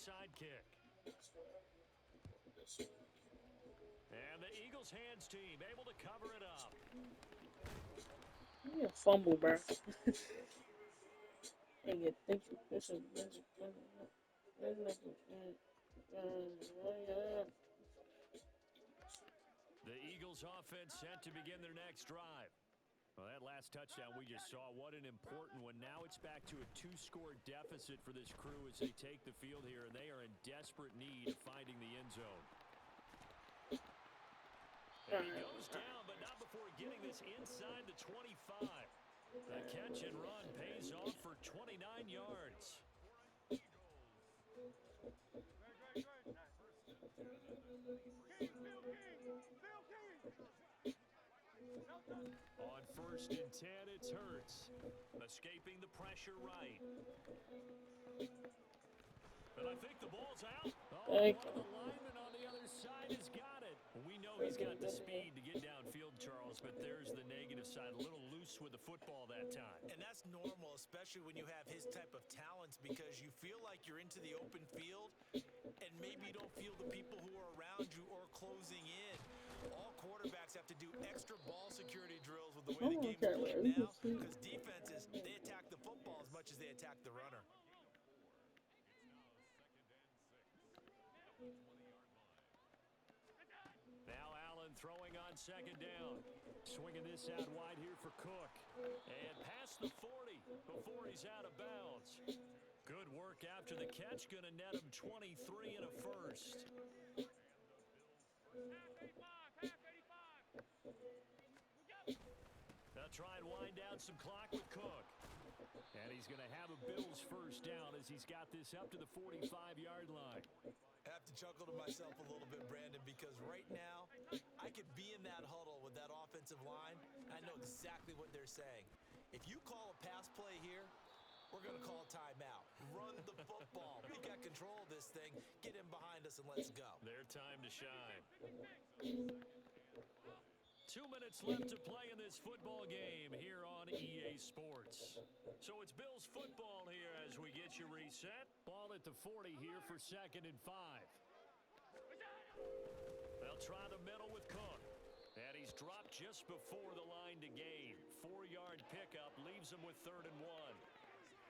onside kick. And the Eagles hands team able to cover it up. You a fumble, bro. Thank you. Thank you. The Eagles offense set to begin their next drive. Well, that last touchdown we just saw, what an important one. Now it's back to a two-score deficit for this crew as they take the field here, and they are in desperate need of finding the end zone. And he goes down, but not before getting this inside the 25. The catch and run pays off for 29 yards. On 1st and 10, it's Hurts. Escaping the pressure right. And I think the ball's out. Oh, and one of the linemen on the other side has got it. We know he's got the speed to get downfield, Charles, but there's the negative side. A little loose with the football that time. And that's normal, especially when you have his type of talents, because you feel like you're into the open field and maybe you don't feel the people who are around you or closing in. All quarterbacks have to do extra ball security drills with the way the game's played now, because defenses, they attack the football as much as they attack the runner. Now Allen throwing on 2nd down. Swinging this out wide here for Cook. And past the 40 before he's out of bounds. Good work after the catch. Going to net him 23 and a first. They'll try and wind down some clock with Cook. And he's going to have a Bills first down as he's got this up to the 45-yard line. I have to chuckle to myself a little bit, Brandon, because right now I could be in that huddle with that offensive line. I know exactly what they're saying. If you call a pass play here, we're going to call a timeout. Run the football. We got control of this thing. Get him behind us and let's go. Their time to shine. 2 minutes left to play in this football game here on EA Sports. So it's Bills football here as we get you reset. Ball at the 40 here for 2nd and 5. They'll try the middle with Cook. And he's dropped just before the line to gain. 4-yard pickup leaves him with 3rd and 1.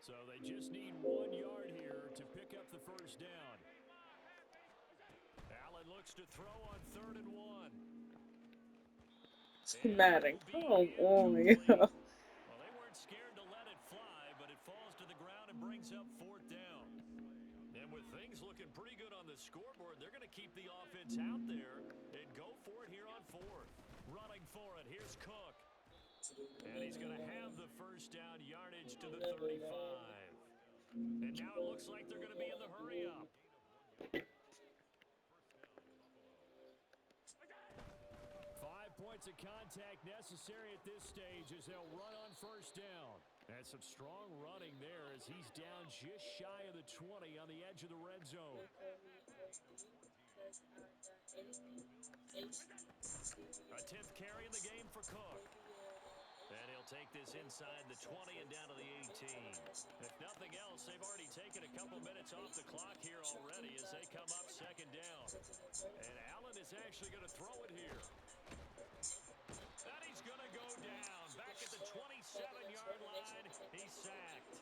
So they just need 1 yard here to pick up the first down. Allen looks to throw on 3rd and 1. Schematic. Oh, Well, they weren't scared to let it fly, but it falls to the ground and brings up 4th down. And with things looking pretty good on the scoreboard, they're going to keep the offense out there and go for it here on 4th. Running for it, here's Cook. And he's going to have the first down yardage to the 35. And now it looks like they're going to be in the hurry up. 5 points of contact necessary at this stage as they'll run on first down. And some strong running there as he's down just shy of the 20 on the edge of the red zone. A 10th carry in the game for Cook. And he'll take this inside the 20 and down to the 18. If nothing else, they've already taken a couple minutes off the clock here already as they come up 2nd down. And Allen is actually going to throw it here. And he's going to go down. Back at the 27-yard line, he's sacked.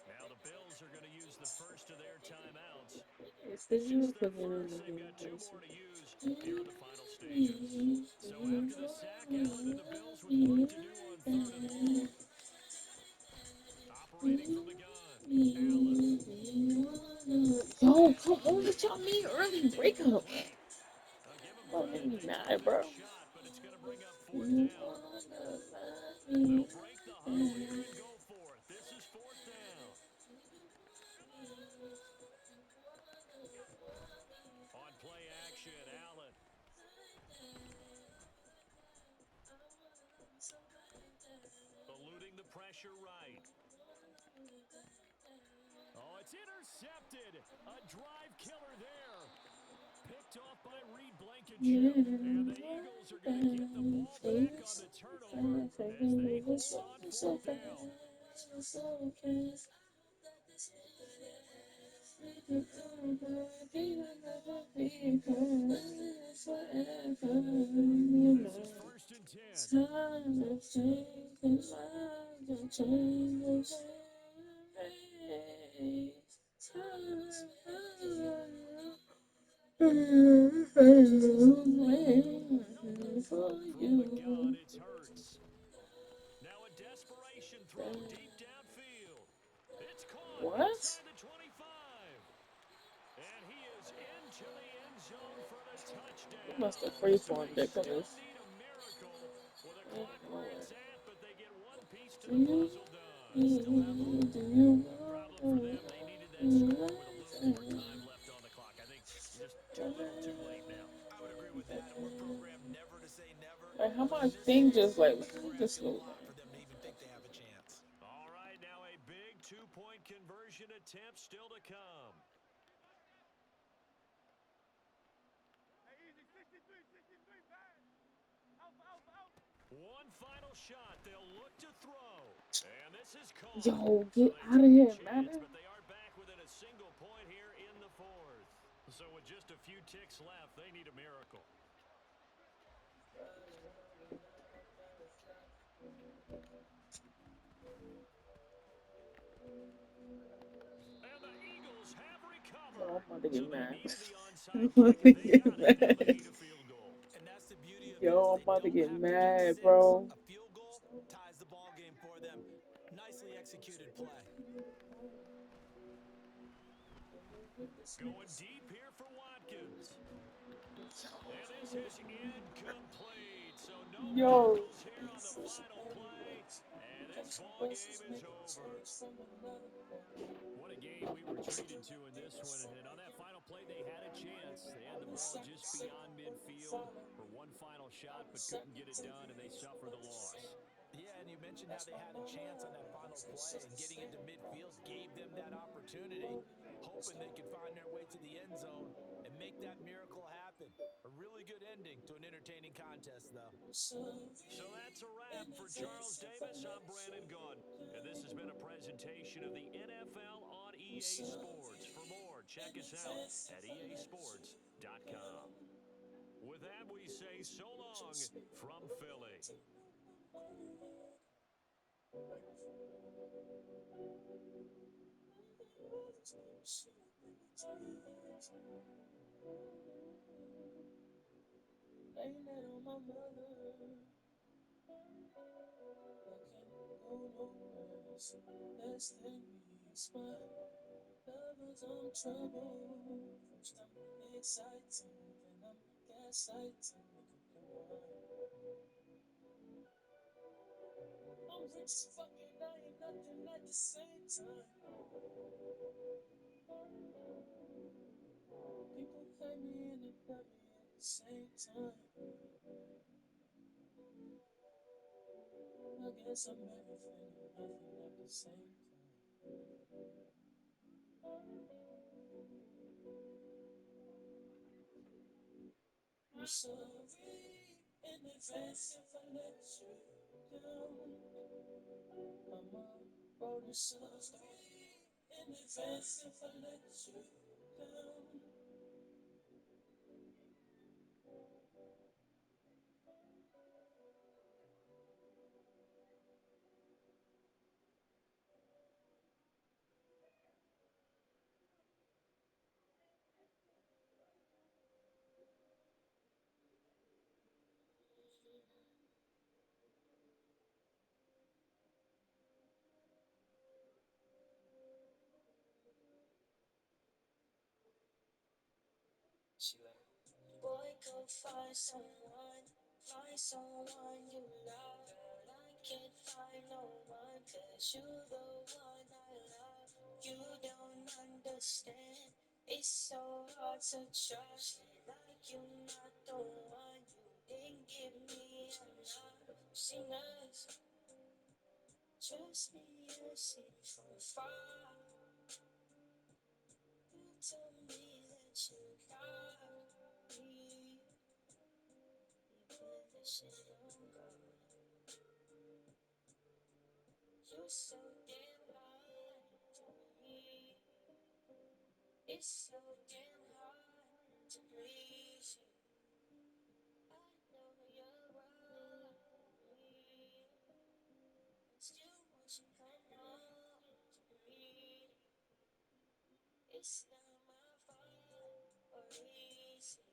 Now the Bills are going to use the first of their timeouts. Just their first, they've got 2 more to use here in the final stages. So after the sack, Allen and the Bills with work to do on 3rd and long. Operating from the gun, Allen. Yo, come on, what y'all mean early breakup? Don't make me mad, bro. But it's going to bring up 4th down. They'll break the huddle here and go for it. This is 4th down. On play action, Allen. Eluding the pressure right. Oh, it's intercepted. A drive killer there. Picked off by Reed Blankenship. And the Eagles are going to get the ball back on the turnover as they hold on 4th down. forever, This is first and 10. time to change the lives and change the way. For Oh, my God, you. it hurts. Now a desperation throw deep downfield. It's caught What? inside the 25. And he is into the end zone for the You touchdown. must have So freeformed they it still because need a miracle with a ain't clock no where way. it's at, but they get one piece to Do the you? puzzle done. Still have hope. Do you Problem for them, they needed that score with a little more time left on the clock. I think just too little too late now. I would agree with that, and we're programmed never to say never. Like how But in my this thing case, just like we're just asking a slow lot down. for them to even think they have a chance. All right, now a big two-point conversion attempt still to come. One final shot. They'll look to throw. And this is caught. Yo, So get they out of take a here, man. chance, but they are back within a single point here in the fourth. So with just a few ticks left, they need a miracle. And the Eagles have Yo, recovered. I'm about to So get they mad. needed the I'm onside about kick, to and they get got it. Now they mad. need a field goal. And that's the beauty of this. Yo, I'm They about to don't get have to get mad, 6. bro. A field goal ties the ball game for them. Nicely executed play. Going deep here for Watkins. And this is incomplete. So no Yo. miracles here on the final play. And this ball game is over. What a game we were treated to in this one. And on that final play, they had a chance. They had the ball just beyond midfield for one final shot, but couldn't get it done, and they suffered the loss. Yeah, and you mentioned how they had a chance on that final play, and getting into midfield gave them that opportunity, hoping they could find their way to the end zone and make that miracle happen. A really good ending to an entertaining contest, though. So that's a wrap for Charles Davis. I'm Brandon Gaudin, and this has been a presentation of the NFL on EA Sports. For more, check us out at easports.com. With that, we say so long from Philly. Blame that on my mother. I can't go nowhere. So less than me. Smile. Lovers on trouble. First I'm exciting, then I'm gaslighting. I'm rich as fucking I ain't nothing at the same time. People hate me and they love me at the same time. I guess I'm everything and nothing at the same time. I'm sorry in advance if I let you down. I'm already sorry in advance if I let you down. Boy, go find someone you love. Girl, I can't find no one, 'cause you the one I love. You don't understand, it's so hard to trust. Like you not the one, you didn't give me enough. Singers, trust me, I see from far. You told me that you got me. You're so damn hard to me. It's so damn to breathe. I know you're right. Still won't you come on to breathe? It's not my fault or easy,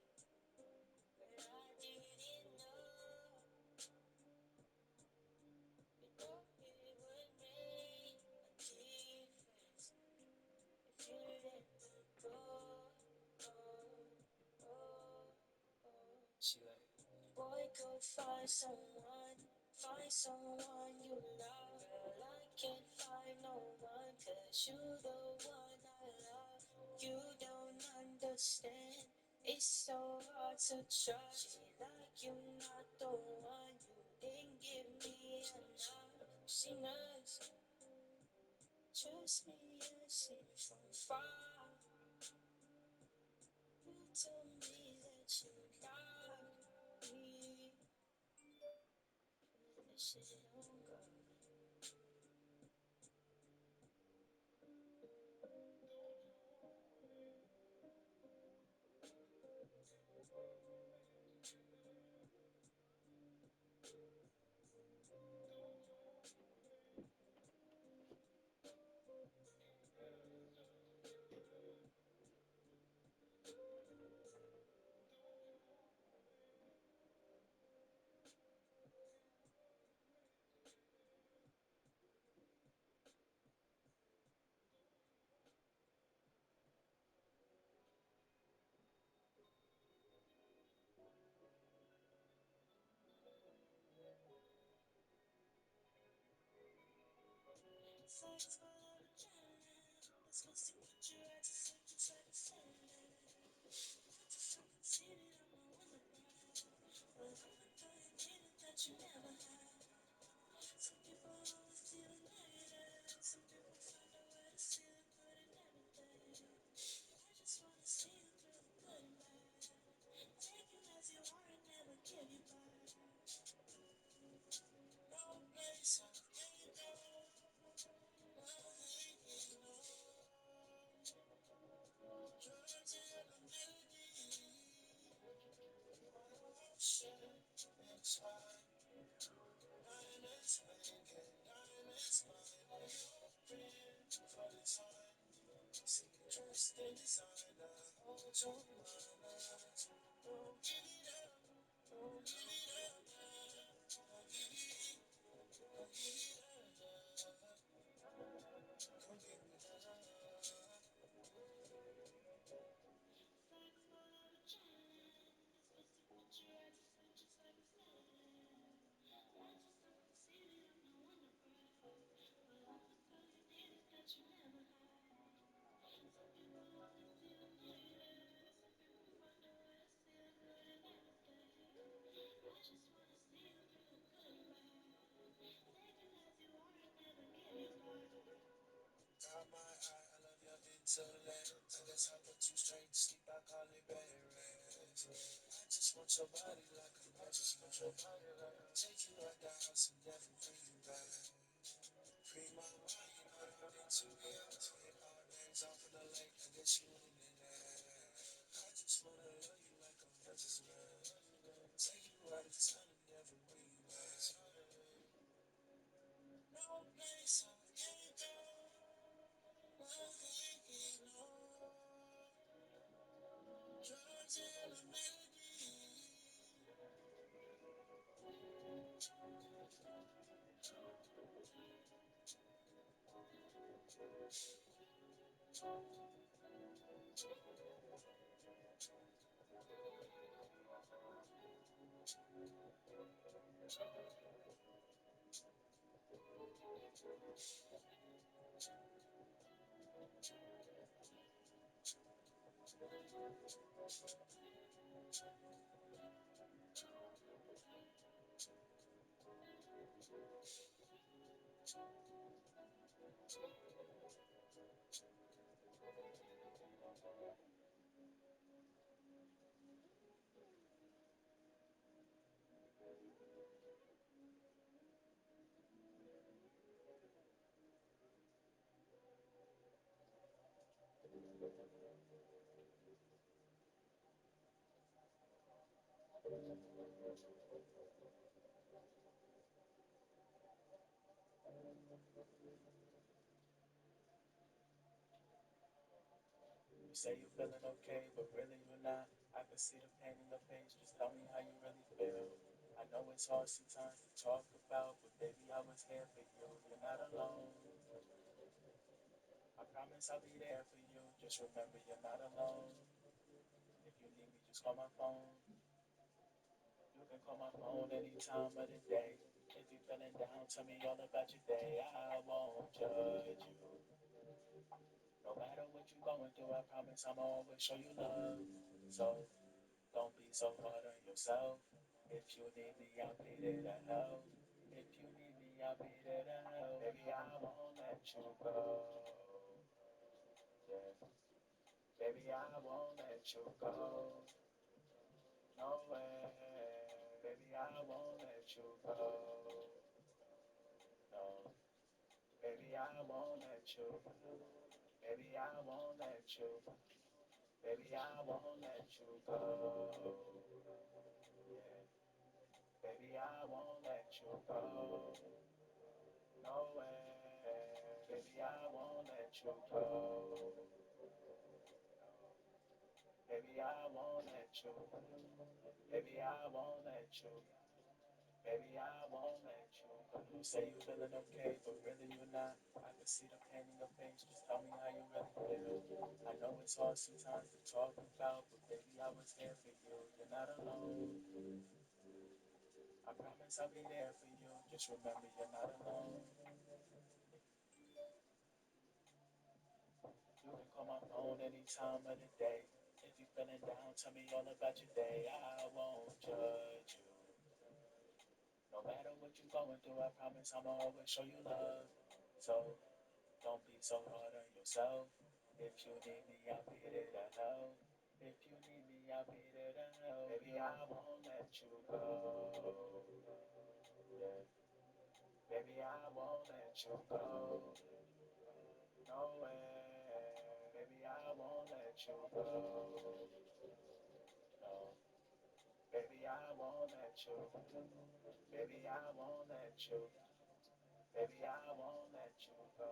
but I didn't know. You know it would make a difference if you let me go. Oh, oh, oh. She like, boy, go find someone you love. Girl, I can't find no one, 'cause you the one I love. You don't understand, it's so hard to trust. She like you not the one, you didn't give me enough. She knows, trust me, I see from far. You told me that you loved me. This shit don't go. Thanks for the journey. It's supposed to put you right to sleep just like a Sunday. I just haven't seen it on my window. Well, I'm not going in that you never had. Some people always see the negative. Some people find a way to see the good in everything. I just wanna see you through the good and bad. Take you as you are and never give you back. No place I can't go. Got my eye, I love your intellect. I guess I put you straight to sleep, I call it bed rest. I just want your body like a magic man. Take you out the house and never bring you back. Free my mind, you know that I'm into it. Hit all names off in the lake, I guess you in that. I just wanna love you like a magic man. Take you out of town and never bring you back. No place I can't go. You say you're feeling okay, but really you're not. I can see the pain in your face. Just tell me how you really feel. I know it's hard sometimes to talk about, but baby, I was here for you. You're not alone. I promise I'll be there for you. Just remember you're not alone. If you need me, just call my phone. You can call my phone any time of the day. If you're feeling down, tell me all about your day. I won't judge you. No matter what you're going through, I promise I'ma always show you love. So don't be so hard on yourself. If you need me, I'll be there to help. If you need me, I'll be there to help. Baby, I won't let you go. Yeah. Baby, I won't let you go. No way. Baby, I won't let you go. No. Baby, I won't let you go. Baby, I won't let you. Baby, I won't let you go. Yeah. Baby, I won't let you go. No way. Baby, I won't let you go. Baby, I won't let you. Baby, I won't let you. Baby, I won't let you go. You say you're feeling okay, but really you're not. I can see the pain in your face. Just tell me how you really feel. I know it's hard sometimes to talk about, but baby, I was here for you. You're not alone. I promise I'll be there for you. Just remember you're not alone. You can call my phone any time of the day. If you're feeling down, tell me all about your day. I won't judge you. No matter what you're going through, I promise I'ma always show you love. So don't be so hard on yourself. If you need me, I'll be there to help. If you need me, I'll be there to help. Baby, I won't let you go. Yeah. Baby, I won't let you go. No way. Baby, I won't let you go. No. Baby, I won't let you. Baby, I won't let you. Baby, I won't let you go.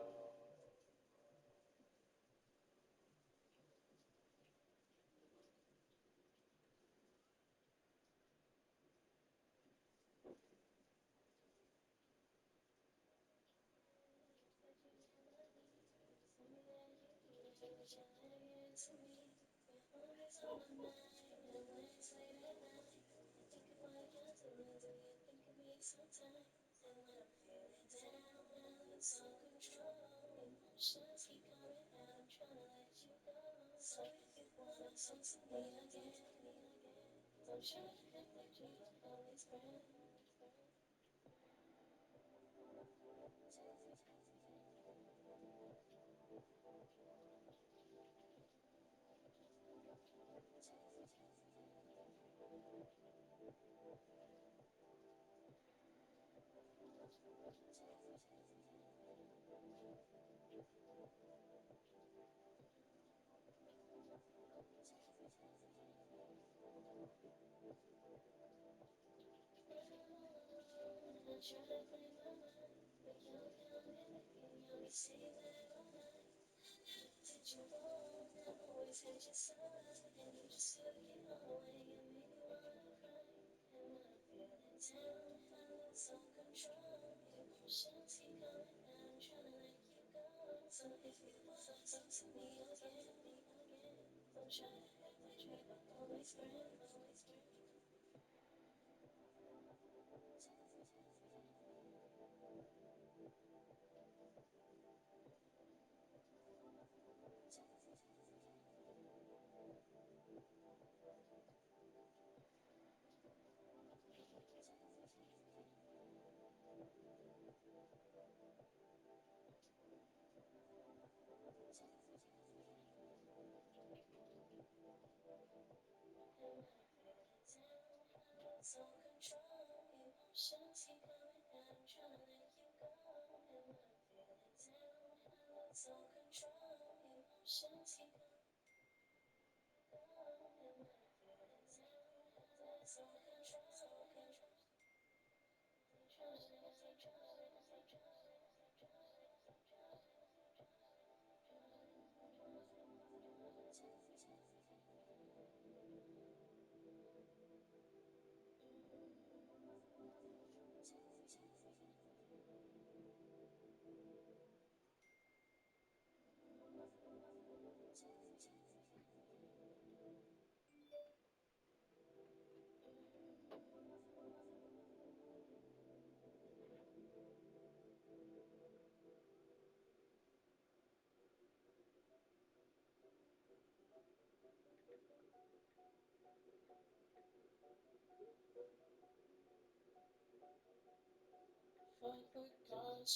Fuck the gods,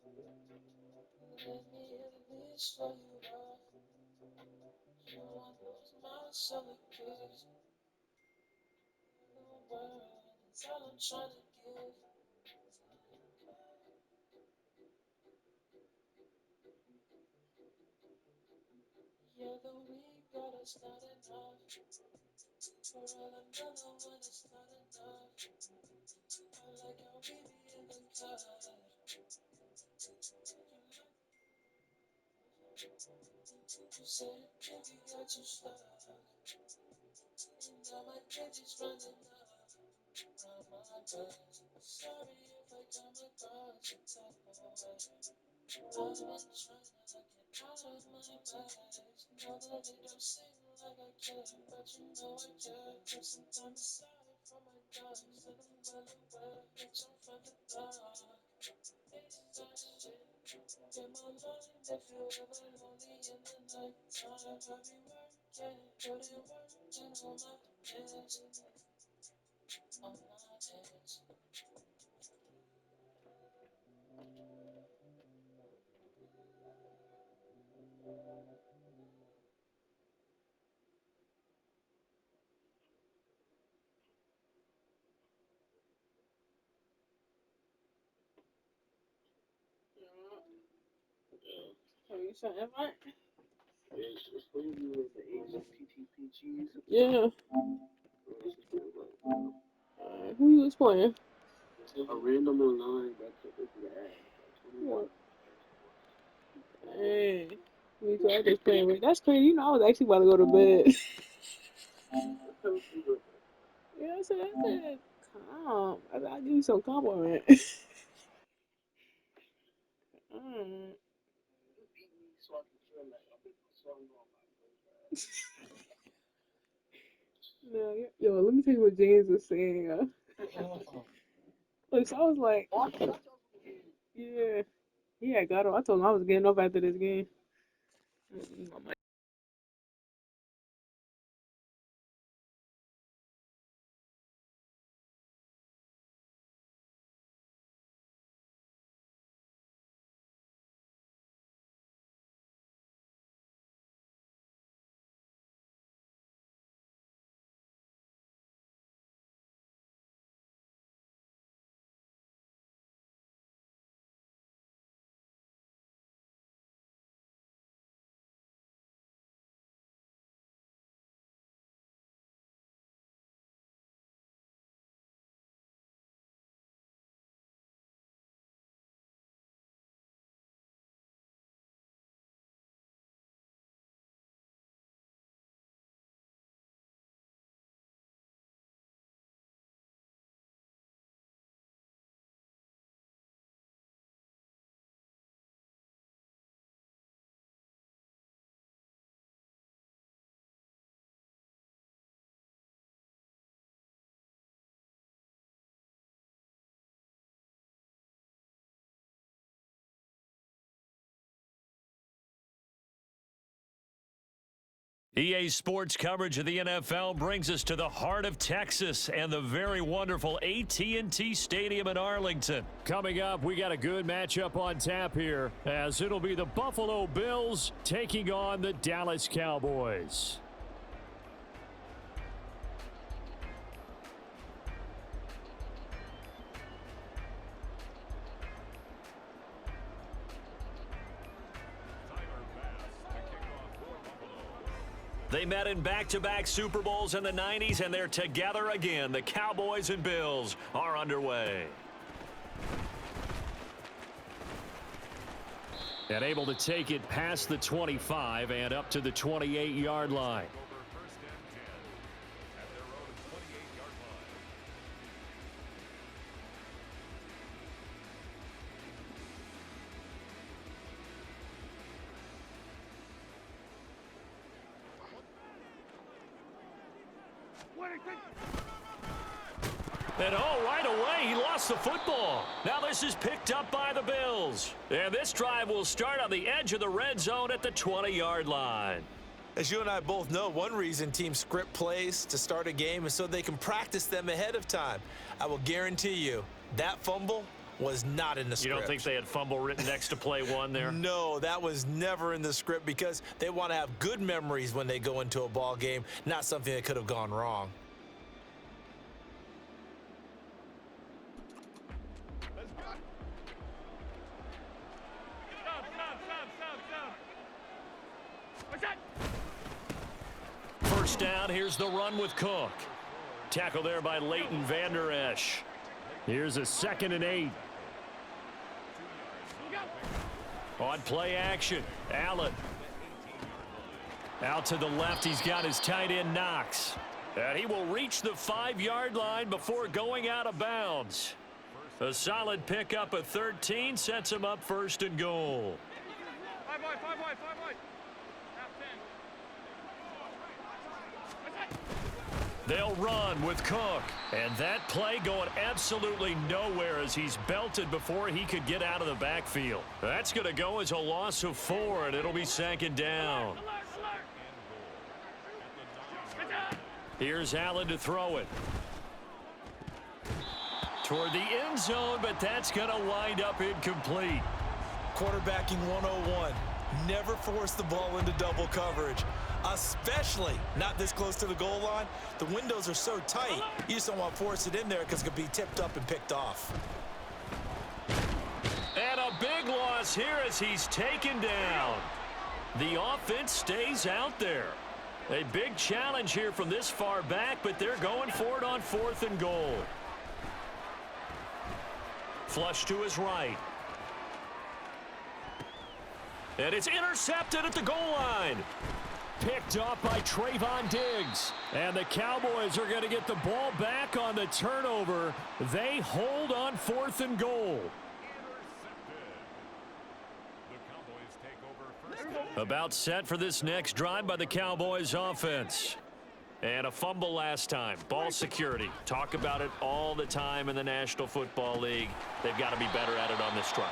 let me at least for you are. You know I lose my soul again. The world is all I'm trying to give. Yeah, the week got us started off. For all another one is not enough. I like how we be in the cut. You said, baby, I just stuck. And now my digits running up. Round my bus. Sorry if I come across your type of way. I've been trying to get out of my ways. Know that it don't seem like I care, but you know I care. Took some time aside from my dogs, and I'm well aware that you're from the dark. It's that shit in my mind if you're ever lonely in the night time. I be working, putting work in on my hands, on my hands. Have you sent invite? Yeah. Who you was playing? A random online that took us to the ad. What? Hey. Me too. I was just playing with. That's crazy. You know, I was actually about to go to bed. Yeah, I said, calm. I'll give you some compliment. Mm. No, yo, let me tell you what James was saying. Like, so I was like, yeah, I got him. I told him I was getting up after this game. EA Sports coverage of the NFL brings us to the heart of Texas and the very wonderful AT&T Stadium in Arlington. Coming up, we got a good matchup on tap here, as it'll be the Buffalo Bills taking on the Dallas Cowboys. They met in back-to-back Super Bowls in the 90s, and they're together again. The Cowboys and Bills are underway. And able to take it past the 25 and up to the 28-yard line. And right away, he lost the football. Now this is picked up by the Bills. And this drive will start on the edge of the red zone at the 20-yard line. As you and I both know, one reason teams script plays to start a game is so they can practice them ahead of time. I will guarantee you that fumble was not in the script. You don't think they had fumble written next to play one there? No, that was never in the script because they want to have good memories when they go into a ball game, not something that could have gone wrong. First down, here's the run with Cook. Tackle there by Leighton Vander Esch. Here's a 2nd and 8. On play action, Allen. Out to the left, he's got his tight end Knox. And he will reach the 5-yard line before going out of bounds. A solid pickup of 13 sets him up 1st and goal. 5 wide. Half 10. They'll run with Cook. And that play going absolutely nowhere as he's belted before he could get out of the backfield. That's going to go as a loss of 4, and it'll be 2nd down. Here's Allen to throw it. Toward the end zone, but that's going to wind up incomplete. Quarterbacking 101. Never force the ball into double coverage, especially not this close to the goal line. The windows are so tight, you just don't want to force it in there because it could be tipped up and picked off. And a big loss here as he's taken down. The offense stays out there. A big challenge here from this far back, but they're going for it on 4th and goal. Flush to his right. And it's intercepted at the goal line. Picked off by Trayvon Diggs. And the Cowboys are going to get the ball back on the turnover. They hold on 4th and goal. About set for this next drive by the Cowboys offense. And a fumble last time. Ball security. Talk about it all the time in the National Football League. They've got to be better at it on this drive.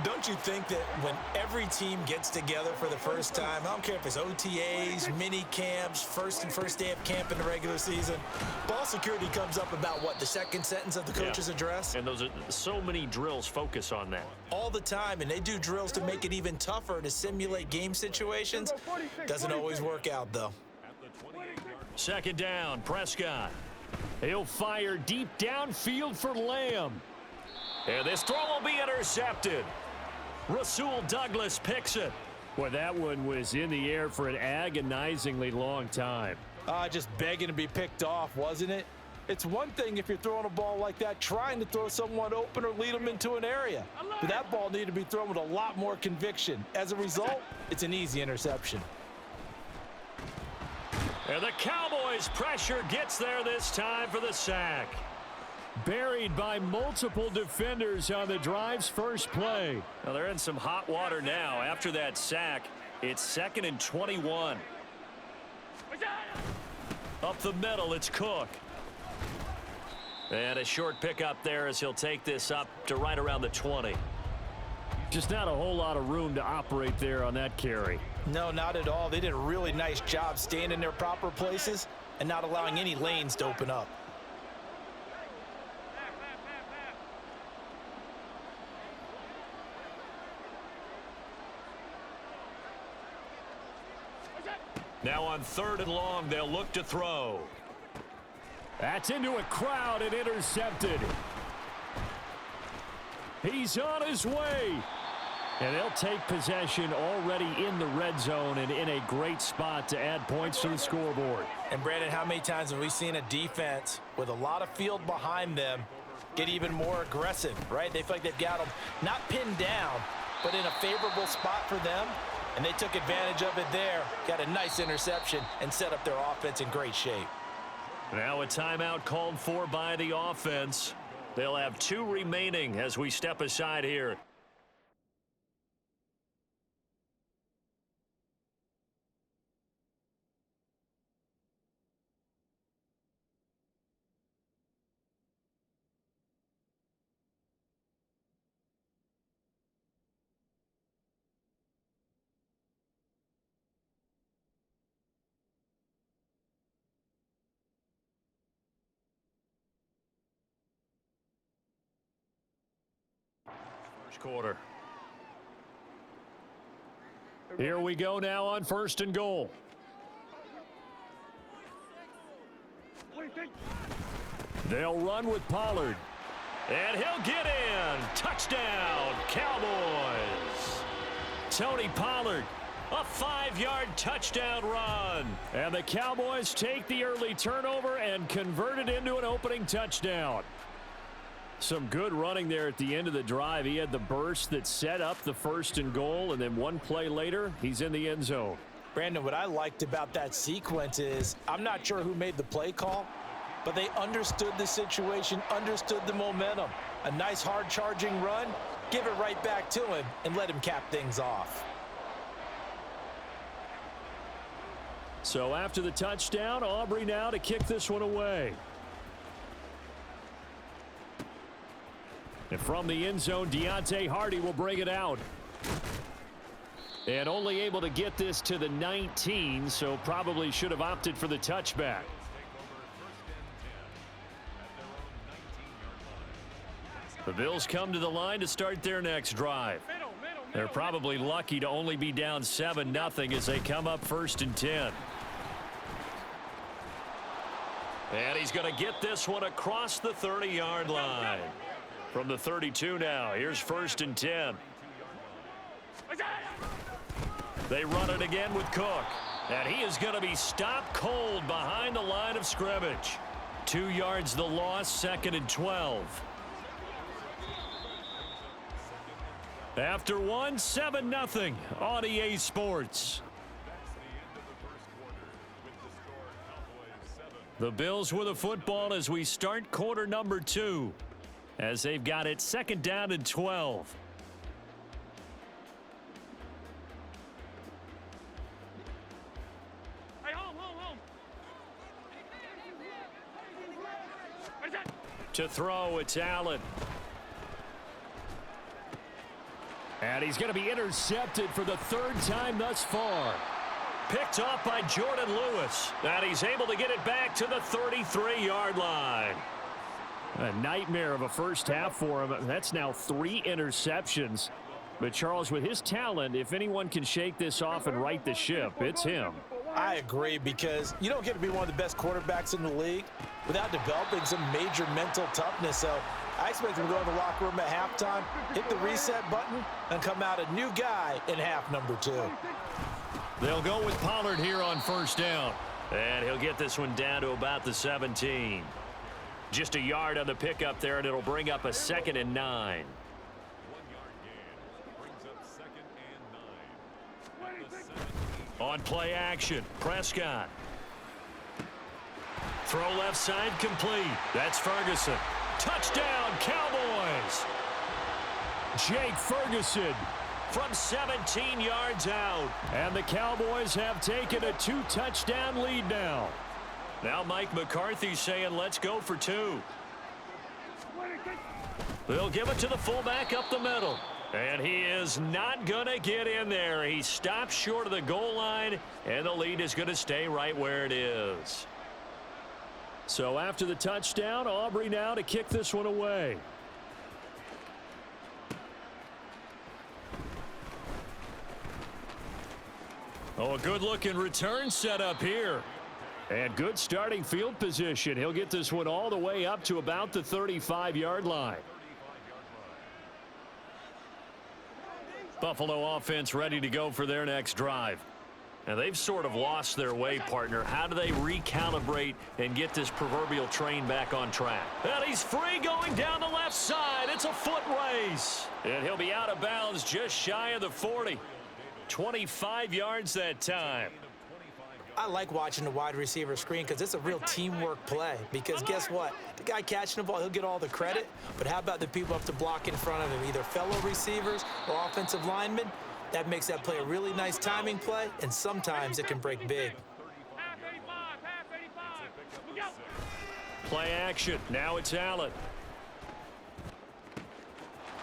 Don't you think that when every team gets together for the first time, I don't care if it's OTAs, mini camps, first day of camp in the regular season, ball security comes up about what, the second sentence of the coach's address? And those are so many drills focus on that. All the time, and they do drills to make it even tougher to simulate game situations. Doesn't always work out, though. 2nd down, Prescott. He'll fire deep downfield for Lamb. And this throw will be intercepted. Rasul Douglas picks it. Boy, that one was in the air for an agonizingly long time. Just begging to be picked off, wasn't it? It's one thing if you're throwing a ball like that, trying to throw someone open or lead them into an area. But that ball needed to be thrown with a lot more conviction. As a result, it's an easy interception. And the Cowboys' pressure gets there this time for the sack. Buried by multiple defenders on the drive's first play. Now they're in some hot water now. After that sack, it's 2nd and 21. Up the middle, it's Cook. And a short pickup there as he'll take this up to right around the 20. Just not a whole lot of room to operate there on that carry. No, not at all. They did a really nice job staying in their proper places and not allowing any lanes to open up. Now on 3rd and long, they'll look to throw. That's into a crowd and intercepted. He's on his way. And they'll take possession already in the red zone and in a great spot to add points to the scoreboard. And Brandon, how many times have we seen a defense with a lot of field behind them get even more aggressive, right? They feel like they've got them not pinned down, but in a favorable spot for them. And they took advantage of it there, got a nice interception, and set up their offense in great shape. Now a timeout called for by the offense. They'll have 2 remaining as we step aside here. first quarter. Here we go now on 1st and goal. They'll run with Pollard. And he'll get in. Touchdown, Cowboys. Tony Pollard, a 5-yard touchdown run. And the Cowboys take the early turnover and convert it into an opening touchdown. Some good running there at the end of the drive. He had the burst that set up the 1st and goal, and then one play later, he's in the end zone. Brandon, what I liked about that sequence is I'm not sure who made the play call, but they understood the situation, understood the momentum. A nice hard charging run, give it right back to him and let him cap things off. So after the touchdown, Aubrey now to kick this one away. And from the end zone, Deontay Hardy will bring it out. And only able to get this to the 19, so probably should have opted for the touchback. The Bills come to the line to start their next drive. They're probably lucky to only be down 7-0 as they come up 1st and 10. And he's going to get this one across the 30-yard line. From the 32 now, here's 1st and 10. They run it again with Cook. And he is going to be stopped cold behind the line of scrimmage. 2 yards the loss, 2nd and 12. After 7-0 on EA Sports. The Bills with a football as we start quarter number 2. As they've got it 2nd down and 12. Hey, home. To throw, it's Allen. And he's going to be intercepted for the 3rd time thus far. Picked off by Jordan Lewis. And he's able to get it back to the 33-yard line. A nightmare of a first half for him. That's now 3 interceptions. But Charles, with his talent, if anyone can shake this off and right the ship, it's him. I agree, because you don't get to be one of the best quarterbacks in the league without developing some major mental toughness. So I expect him to go in the locker room at halftime, hit the reset button, and come out a new guy in half number 2. They'll go with Pollard here on 1st down. And he'll get this one down to about the 17. Just a yard on the pickup there, and it'll bring up a 2nd and 9. On play action, Prescott. Throw left side complete. That's Ferguson. Touchdown, Cowboys. Jake Ferguson from 17 yards out. And the Cowboys have taken a 2-touchdown lead now. Now Mike McCarthy saying, let's go for 2. They'll give it to the fullback up the middle. And he is not going to get in there. He stops short of the goal line, and the lead is going to stay right where it is. So after the touchdown, Aubrey now to kick this one away. Oh, a good-looking return set up here. And good starting field position. He'll get this one all the way up to about the 35-yard line. Buffalo offense ready to go for their next drive. And they've sort of lost their way, partner. How do they recalibrate and get this proverbial train back on track? And he's free going down the left side. It's a foot race. And he'll be out of bounds just shy of the 40. 25 yards that time. I like watching the wide receiver screen because it's a real teamwork play. Because guess what? The guy catching the ball, he'll get all the credit. But how about the people up to block in front of him, either fellow receivers or offensive linemen? That makes that play a really nice timing play, and sometimes it can break big. Half 85. We go. Play action. Now it's Allen.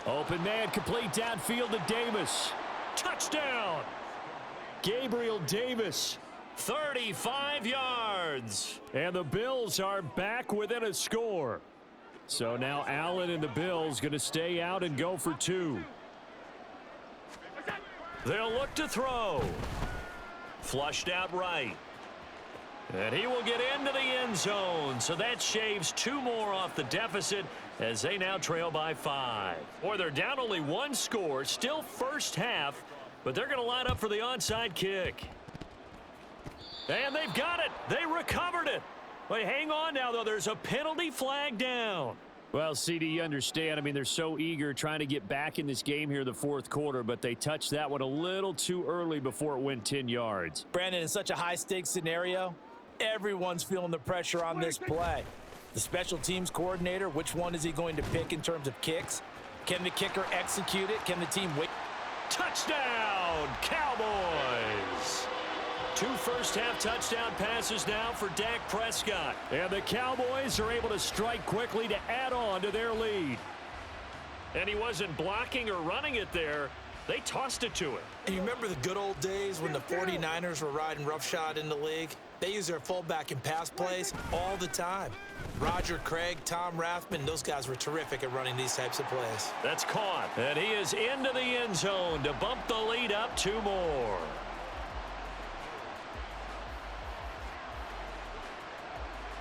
Open man, complete downfield to Davis. Touchdown! Gabriel Davis. 35 yards. And the Bills are back within a score. So now Allen and the Bills going to stay out and go for 2. They'll look to throw. Flushed out right. And he will get into the end zone. So that shaves 2 more off the deficit as they now trail by 5. Or they're down only 1 score. Still first half. But they're going to line up for the onside kick. And they've got it. They recovered it. Wait, hang on now, though. There's a penalty flag down. Well, CD, you understand. I mean, they're so eager trying to get back in this game here in the fourth quarter, but they touched that one a little too early before it went 10 yards. Brandon, in such a high-stakes scenario, everyone's feeling the pressure on this play. The special teams coordinator, which one is he going to pick in terms of kicks? Can the kicker execute it? Can the team wait? Touchdown, Cowboys! 2 first-half touchdown passes now for Dak Prescott. And the Cowboys are able to strike quickly to add on to their lead. And he wasn't blocking or running it there. They tossed it to him. And you remember the good old days when the 49ers were riding roughshod in the league? They use their fullback in pass plays all the time. Roger Craig, Tom Rathman, those guys were terrific at running these types of plays. That's caught. And he is into the end zone to bump the lead up 2 more.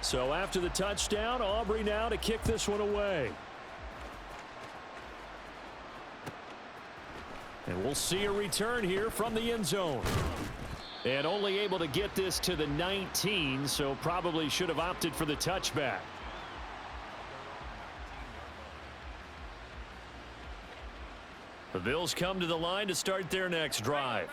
So after the touchdown, Aubrey now to kick this one away. And we'll see a return here from the end zone. And only able to get this to the 19, so probably should have opted for the touchback. The Bills come to the line to start their next drive.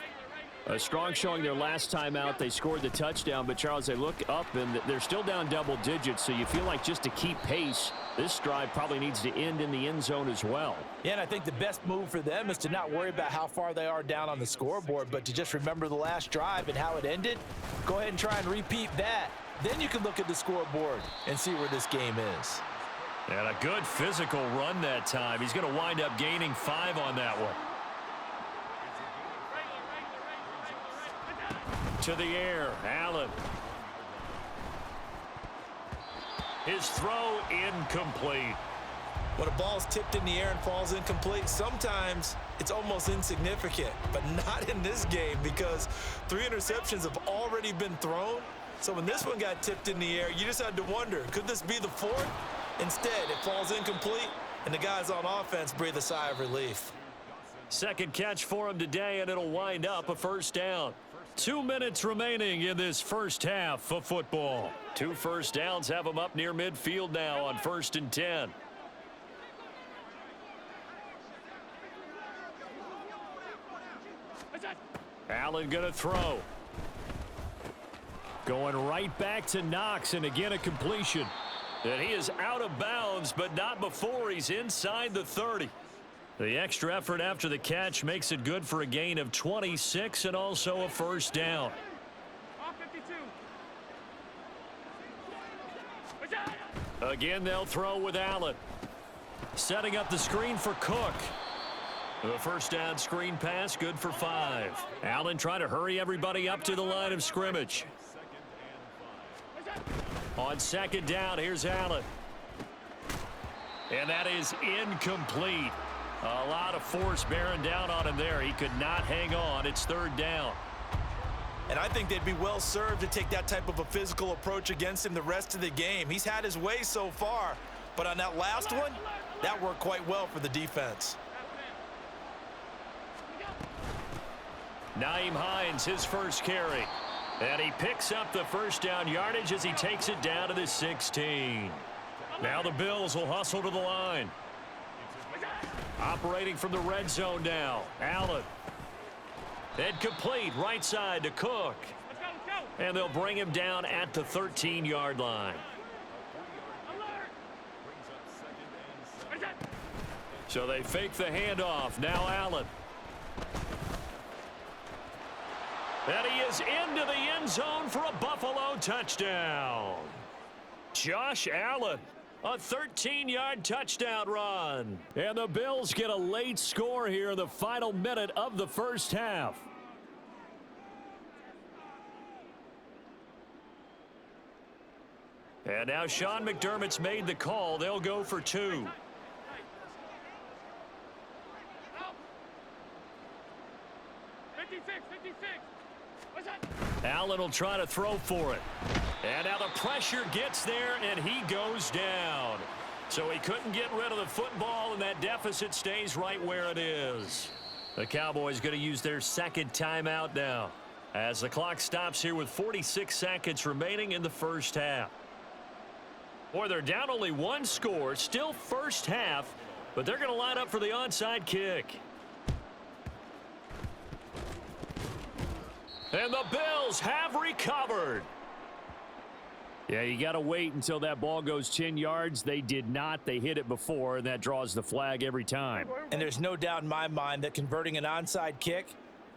A strong showing their last time out. They scored the touchdown, but Charles, they look up and they're still down double digits, so you feel like just to keep pace, this drive probably needs to end in the end zone as well. Yeah, and I think the best move for them is to not worry about how far they are down on the scoreboard, but to just remember the last drive and how it ended. Go ahead and try and repeat that. Then you can look at the scoreboard and see where this game is. And a good physical run that time. He's going to wind up gaining 5 on that one. To the air, Allen. His throw incomplete. When a ball's tipped in the air and falls incomplete, sometimes it's almost insignificant, but not in this game because 3 interceptions have already been thrown. So when this one got tipped in the air, you just had to wonder, could this be the 4th? Instead, it falls incomplete, and the guys on offense breathe a sigh of relief. Second catch for him today, and it'll wind up a first down. 2 minutes remaining in this first half of football. 2 first downs have them up near midfield now on 1st and 10. Allen going to throw. Going right back to Knox, and again a completion. And he is out of bounds, but not before he's inside the 30. The extra effort after the catch makes it good for a gain of 26 and also a first down. Again, they'll throw with Allen. Setting up the screen for Cook. The first down screen pass, good for 5. Allen trying to hurry everybody up to the line of scrimmage. On second down, here's Allen. And that is incomplete. A lot of force bearing down on him there. He could not hang on. It's 3rd down. And I think they'd be well served to take that type of a physical approach against him the rest of the game. He's had his way so far, but on that last one, that worked quite well for the defense. Nyheim Hines, his first carry. And he picks up the first down yardage as he takes it down to the 16. Now the Bills will hustle to the line. Operating from the red zone now. Allen. And complete right side to Cook. And they'll bring him down at the 13-yard line. So they fake the handoff. Now Allen. And he is into the end zone for a Buffalo touchdown. Josh Allen. A 13-yard touchdown run. And the Bills get a late score here in the final minute of the first half. And now Sean McDermott's made the call. They'll go for 2. Allen will try to throw for it. And now the pressure gets there, and he goes down. So he couldn't get rid of the football, and that deficit stays right where it is. The Cowboys going to use their second timeout now as the clock stops here with 46 seconds remaining in the first half. Boy, they're down only one score, still first half, but they're going to line up for the onside kick. And the Bills have recovered. Yeah, you got to wait until that ball goes 10 yards. They did not. They hit it before, and that draws the flag every time. And there's no doubt in my mind that converting an onside kick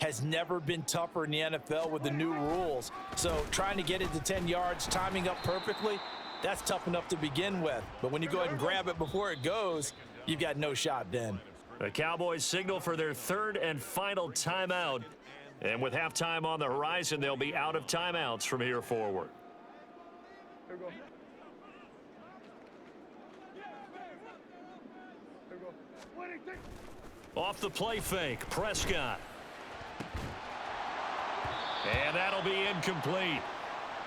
has never been tougher in the NFL with the new rules. So trying to get it to 10 yards, timing up perfectly, that's tough enough to begin with. But when you go ahead and grab it before it goes, you've got no shot then. The Cowboys signal for their third and final timeout. And with halftime on the horizon, they'll be out of timeouts from here forward. There we go. There we go. Off the play fake, Prescott. And that'll be incomplete.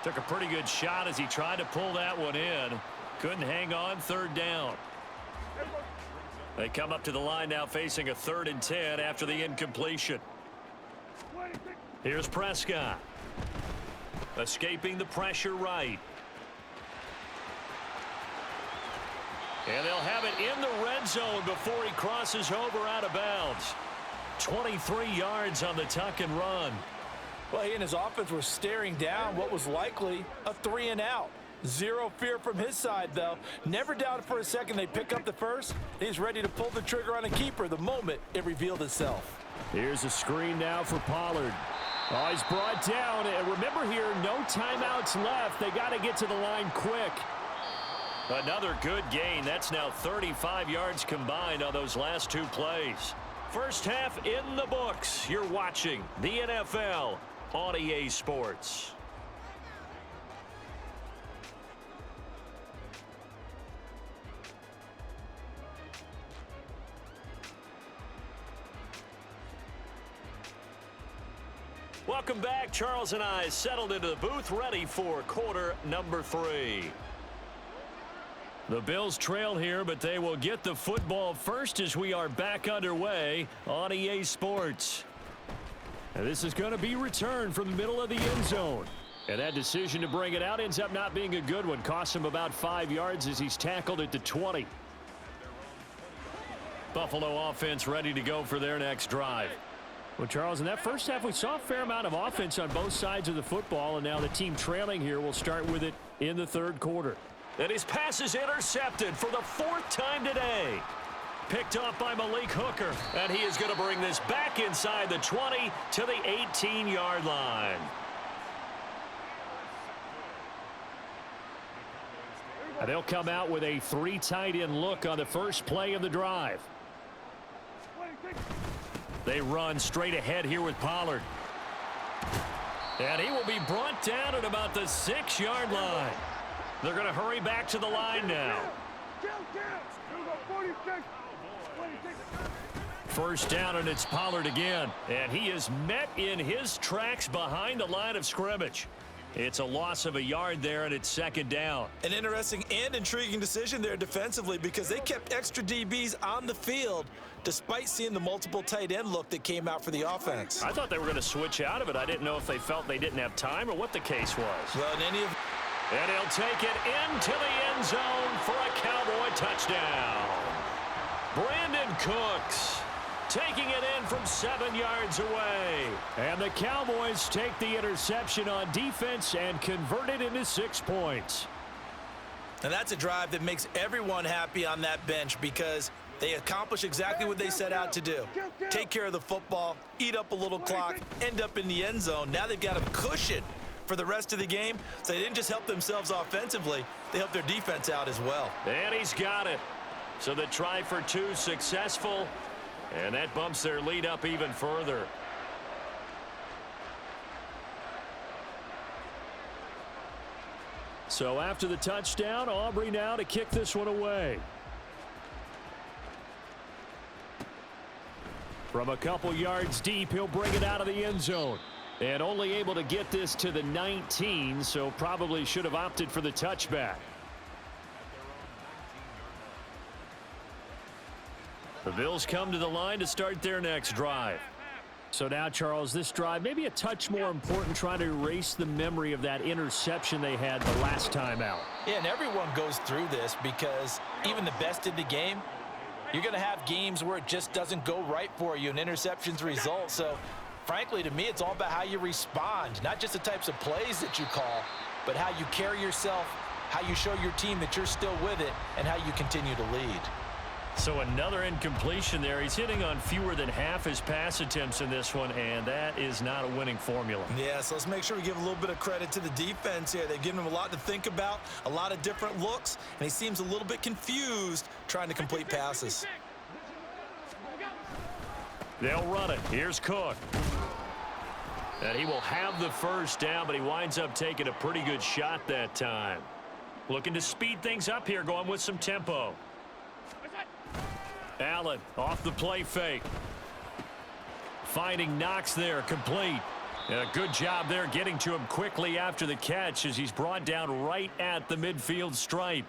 Took a pretty good shot as he tried to pull that one in. Couldn't hang on, third down. They come up to the line now facing a 3rd and 10 after the incompletion. Here's Prescott. Escaping the pressure right. And they'll have it in the red zone before he crosses over out of bounds. 23 yards on the tuck and run. Well, he and his offense were staring down what was likely a 3-and-out. Zero fear from his side, though. Never doubted for a second they'd pick up the first. He's ready to pull the trigger on a keeper the moment it revealed itself. Here's a screen now for Pollard. Oh, he's brought down. And remember here, no timeouts left. They got to get to the line quick. Another good gain. That's now 35 yards combined on those last 2 plays. First half in the books. You're watching the NFL on EA Sports. Welcome back. Charles and I settled into the booth, ready for quarter number 3. The Bills trail here, but they will get the football first as we are back underway on EA Sports. And this is going to be returned from the middle of the end zone. And that decision to bring it out ends up not being a good one. Costs him about 5 yards as he's tackled at the 20. Buffalo offense ready to go for their next drive. Well, Charles, in that first half, we saw a fair amount of offense on both sides of the football, and now the team trailing here will start with it in the third quarter. And his pass is intercepted for the 4th time today. Picked off by Malik Hooker, and he is going to bring this back inside the 20 to the 18-yard line. And they'll come out with a 3 tight end look on the first play of the drive. They run straight ahead here with Pollard. And he will be brought down at about the 6-yard line. They're going to hurry back to the line now. First down, and it's Pollard again. And he is met in his tracks behind the line of scrimmage. It's a loss of a yard there, and it's second down. An interesting and intriguing decision there defensively because they kept extra DBs on the field despite seeing the multiple tight end look that came out for the offense. I thought they were going to switch out of it. I didn't know if they felt they didn't have time or what the case was. Well, in any of... And he'll take it into the end zone for a Cowboy touchdown. Brandon Cooks taking it in from 7 yards away. And the Cowboys take the interception on defense and convert it into 6 points. And that's a drive that makes everyone happy on that bench because they accomplish exactly what they set out to do. Take care of the football, eat up a little clock, end up in the end zone. Now they've got a cushion for the rest of the game. So they didn't just help themselves offensively, they helped their defense out as well. And he's got it. So the try for 2 successful. And that bumps their lead up even further. So after the touchdown, Aubrey now to kick this one away. From a couple yards deep, he'll bring it out of the end zone. And only able to get this to the 19, so probably should have opted for the touchback. The Bills come to the line to start their next drive. So now, Charles, this drive maybe a touch more important, trying to erase the memory of that interception they had the last time out. Yeah, and everyone goes through this because even the best in the game, you're going to have games where it just doesn't go right for you, and interceptions result. So, frankly, to me, it's all about how you respond, not just the types of plays that you call, but how you carry yourself, how you show your team that you're still with it, and how you continue to lead. So another incompletion there. He's hitting on fewer than half his pass attempts in this one, and that is not a winning formula. Yeah, so let's make sure we give a little bit of credit to the defense here. They've given him a lot to think about, a lot of different looks, and he seems a little bit confused trying to complete passes. They'll run it. Here's Cook. And he will have the first down, but he winds up taking a pretty good shot that time. Looking to speed things up here, going with some tempo. Allen off the play fake. Finding Knox there, complete. And a good job there getting to him quickly after the catch as he's brought down right at the midfield stripe.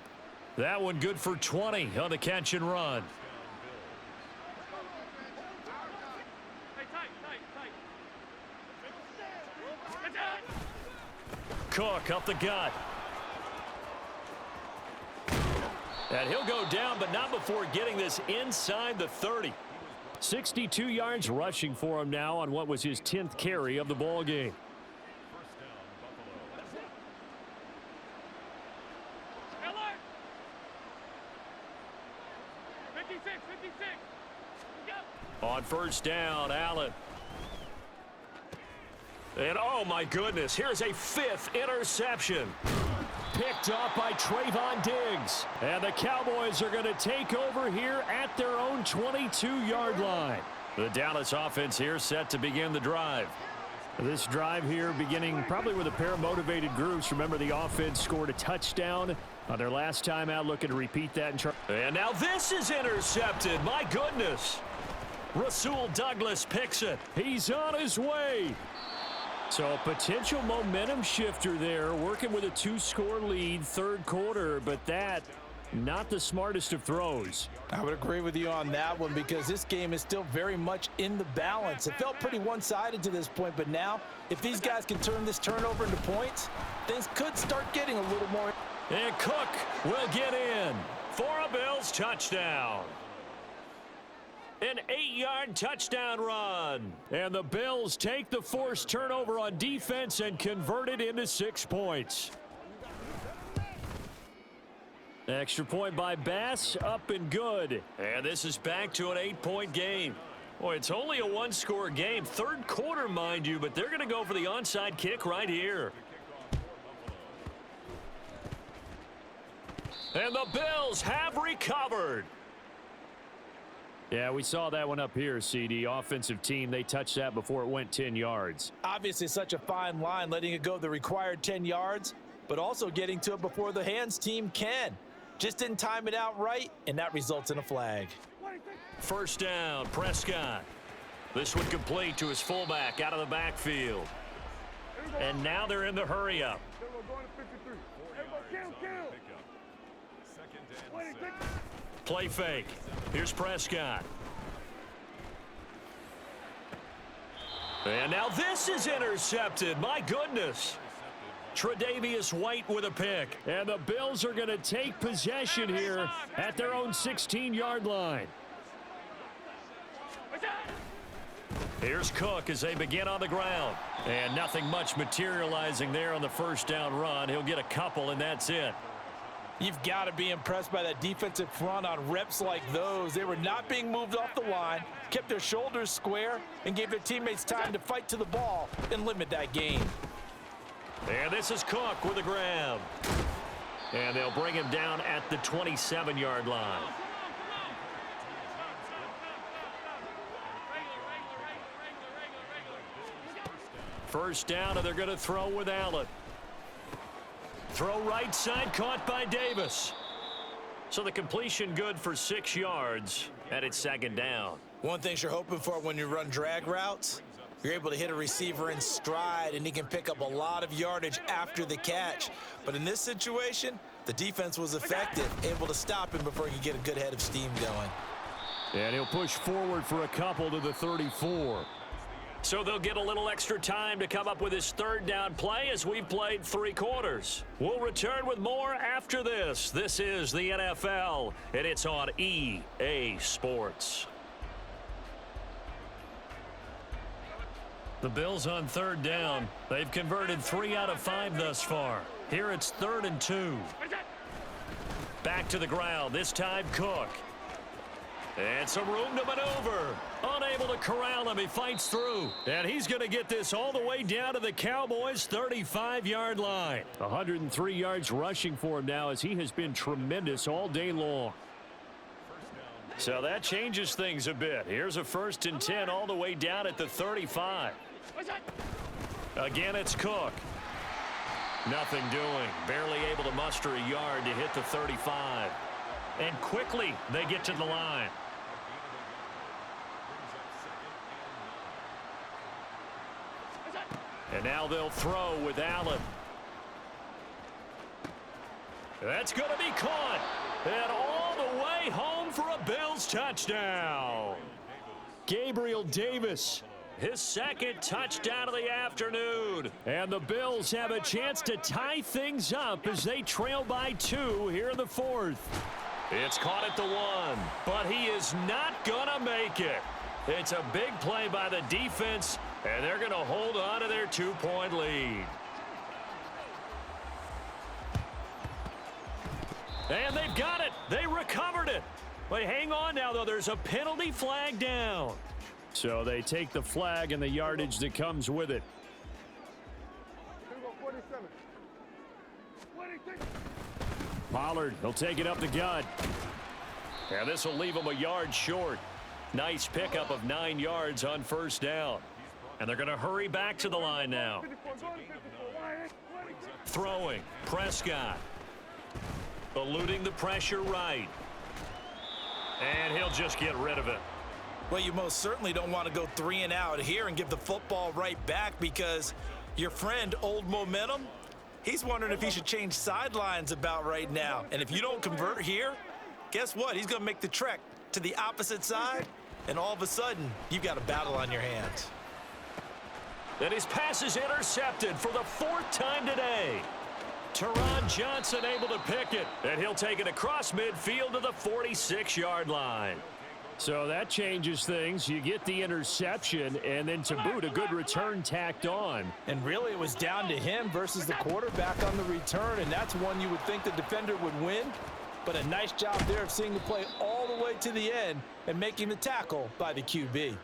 That one good for 20 on the catch and run. Cook up the gut. And he'll go down, but not before getting this inside the 30. 62 yards rushing for him now on what was his 10th carry of the ball game. On first down, Allen. And oh my goodness, here's a 5th interception. Picked off by Trayvon Diggs. And the Cowboys are going to take over here at their own 22-yard line. The Dallas offense here set to begin the drive. This drive here beginning probably with a pair of motivated groups. Remember, the offense scored a touchdown on their last time out, looking to repeat that. And now this is intercepted. My goodness. Rasul Douglas picks it. He's on his way. So a potential momentum shifter there, working with a 2-score lead, third quarter, but that not the smartest of throws. I would agree with you on that one because this game is still very much in the balance. It felt pretty one-sided to this point, but now if these guys can turn this turnover into points, things could start getting a little more. And Cook will get in for a Bills touchdown. An 8-yard touchdown run. And the Bills take the forced turnover on defense and convert it into 6 points. Extra point by Bass, up and good. And this is back to an 8-point game. Boy, it's only a 1-score game. Third quarter, mind you, but they're going to go for the onside kick right here. And the Bills have recovered. Yeah, we saw that one up here, CD. Offensive team, they touched that before it went 10 yards. Obviously such a fine line, letting it go the required 10 yards, but also getting to it before the hands team can. Just didn't time it out right, and that results in a flag. First down, Prescott. This one complete to his fullback out of the backfield. And now they're in the hurry-up. Play fake. Here's Prescott. And now this is intercepted. My goodness. Tre'Davious White with a pick. And the Bills are going to take possession here at their own 16-yard line. Here's Cook as they begin on the ground. And nothing much materializing there on the first down run. He'll get a couple, and that's it. You've got to be impressed by that defensive front on reps like those. They were not being moved off the line, kept their shoulders square, and gave their teammates time to fight to the ball and limit that gain. And this is Cook with a grab. And they'll bring him down at the 27-yard line. First down, and they're going to throw with Allen. Throw right side, caught by Davis. So the completion good for 6 yards, and it's second down. One thing you're hoping for when you run drag routes You're able to hit a receiver in stride, and he can pick up a lot of yardage after the catch. But in this situation, the defense was effective, able to stop him before he could get a good head of steam going. And he'll push forward for a couple to the 34. So they'll get a little extra time to come up with his third down play as we've played 3 quarters. We'll return with more after this. This is the NFL, and it's on EA Sports. The Bills on third down. They've converted 3 out of 5 thus far. Here it's 3rd and 2. Back to the ground, this time Cook. And some room to maneuver. Unable to corral him. He fights through. And he's going to get this all the way down to the Cowboys' 35-yard line. 103 yards rushing for him now as he has been tremendous all day long. So that changes things a bit. Here's a 1st and 10 all the way down at the 35. Again, it's Cook. Nothing doing. Barely able to muster a yard to hit the 35. And quickly they get to the line. And now they'll throw with Allen. That's going to be caught. And all the way home for a Bills touchdown. Gabriel Davis, his 2nd touchdown of the afternoon. And the Bills have a chance to tie things up as they trail by 2 here in the 4th. It's caught at the 1, but he is not going to make it. It's a big play by the defense, and they're going to hold on to their 2-point lead. And they've got it. They recovered it. But hang on now, though. There's a penalty flag down. So they take the flag and the yardage that comes with it. 47. 26. Pollard, he'll take it up the gut. And this will leave him a yard short. Nice pickup of 9 yards on 1st down. And they're going to hurry back to the line now. Throwing, Prescott. Eluding the pressure right. And he'll just get rid of it. Well, you most certainly don't want to go 3 and out here and give the football right back because your friend, Old Momentum, he's wondering if he should change sidelines about right now. And if you don't convert here, guess what? He's going to make the trek to the opposite side, and all of a sudden, you've got a battle on your hands. And his pass is intercepted for the 4th time today. Teron Johnson able to pick it, and he'll take it across midfield to the 46-yard line. So that changes things. You get the interception, and then to boot, a good return tacked on. And really, it was down to him versus the quarterback on the return, and that's one you would think the defender would win. But a nice job there of seeing the play all the way to the end and making the tackle by the QB.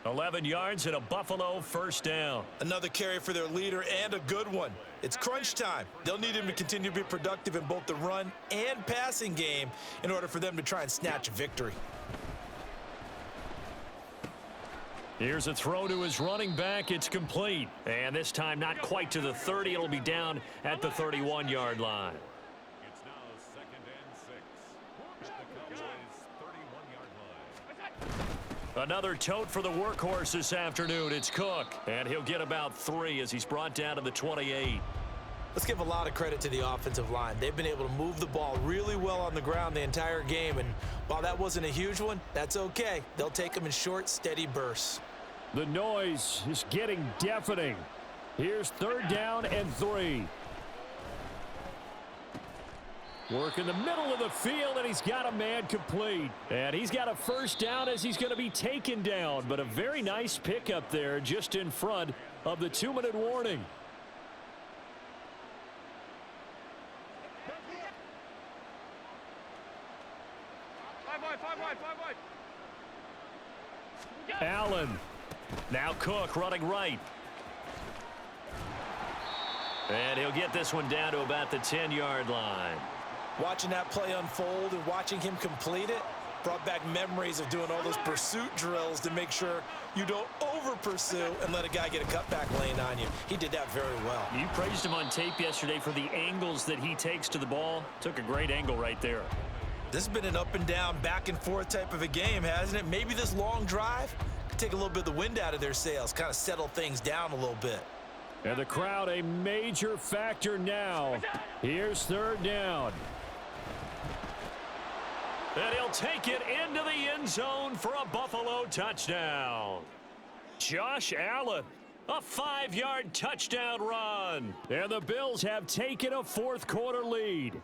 11 yards and a Buffalo 1st down. Another carry for their leader and a good one. It's crunch time. They'll need him to continue to be productive in both the run and passing game in order for them to try and snatch a victory. Here's a throw to his running back. It's complete. And this time not quite to the 30. It'll be down at the 31-yard line. It's now 2nd and 6. The Cowboys' 31-yard line. Another tote for the workhorse this afternoon. It's Cook. And he'll get about 3 as he's brought down to the 28. Let's give a lot of credit to the offensive line. They've been able to move the ball really well on the ground the entire game. And while that wasn't a huge one, that's okay. They'll take them in short, steady bursts. The noise is getting deafening. Here's 3rd down and 3. Work in the middle of the field, and he's got a man complete. And he's got a 1st down as he's going to be taken down. But a very nice pickup there just in front of the 2-minute warning. Five wide. Allen. Now Cook running right. And he'll get this one down to about the 10-yard line. Watching that play unfold and watching him complete it brought back memories of doing all those pursuit drills to make sure you don't over-pursue and let a guy get a cutback lane on you. He did that very well. You praised him on tape yesterday for the angles that he takes to the ball. Took a great angle right there. This has been an up and down, back and forth type of a game, hasn't it? Maybe this long drive take a little bit of the wind out of their sails, kind of settle things down a little bit. And the crowd a major factor now. Here's third down. And he'll take it into the end zone for a Buffalo touchdown. Josh Allen, a 5-yard touchdown run. And the Bills have taken a fourth-quarter lead.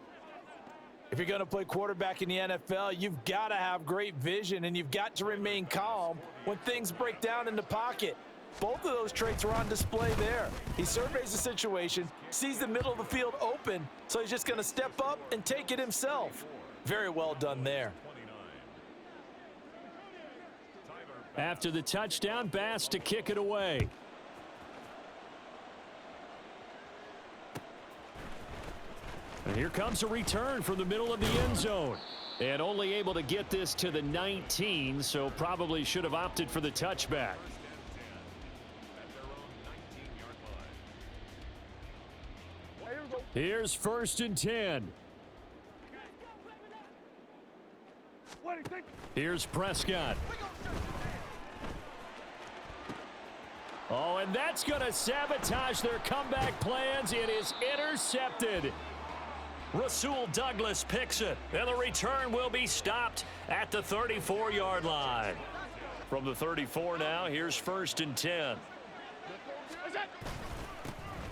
If you're going to play quarterback in the NFL, you've got to have great vision, and you've got to remain calm when things break down in the pocket. Both of those traits are on display there. He surveys the situation, sees the middle of the field open, so he's just going to step up and take it himself. Very well done there. After the touchdown, Bass to kick it away. And here comes a return from the middle of the end zone. And only able to get this to the 19, so probably should have opted for the touchback. Here's 1st and 10. Here's Prescott. Oh, and that's going to sabotage their comeback plans. It is intercepted. Rasul Douglas picks it, and the return will be stopped at the 34-yard line. From the 34 now, here's 1st and 10.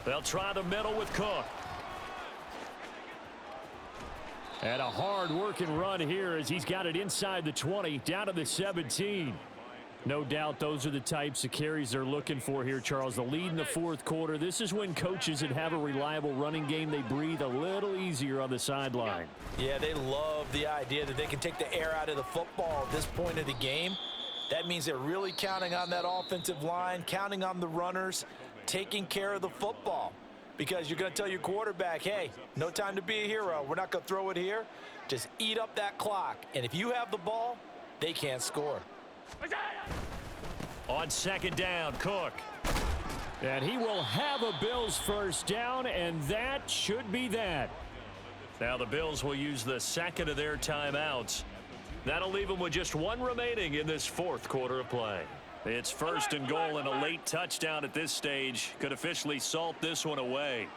They'll try the middle with Cook. And a hard-working run here as he's got it inside the 20, down to the 17. No doubt those are the types of carries they're looking for here, Charles. The lead in the fourth quarter. This is when coaches that have a reliable running game, they breathe a little easier on the sideline. Yeah, they love the idea that they can take the air out of the football at this point of the game. That means they're really counting on that offensive line, counting on the runners, taking care of the football. Because you're going to tell your quarterback, hey, no time to be a hero. We're not going to throw it here. Just eat up that clock. And if you have the ball, they can't score. On 2nd down, Cook. And he will have a Bills first down, and that should be that. Now the Bills will use the second of their timeouts. That'll leave them with just one remaining in this fourth quarter of play. It's 1st and goal, and a late touchdown at this stage could officially salt this one away.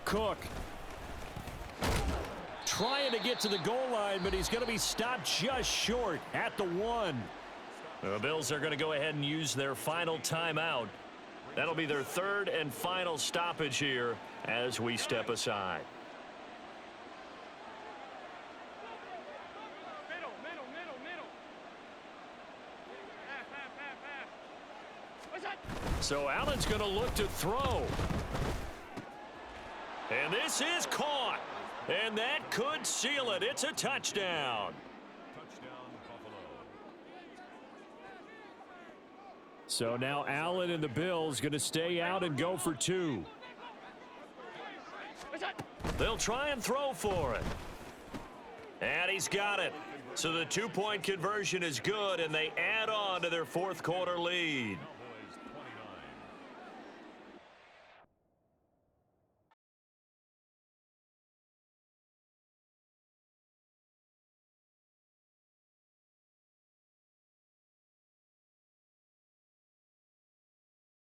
Cook trying to get to the goal line, but he's going to be stopped just short at the 1. The Bills are going to go ahead and use their final timeout. That'll be their 3rd and final stoppage here as we step aside. So Allen's going to look to throw. And this is caught. And that could seal it. It's a touchdown. So now Allen and the Bills going to stay out and go for 2. They'll try and throw for it. And he's got it. So the 2-point conversion is good, and they add on to their fourth quarter lead.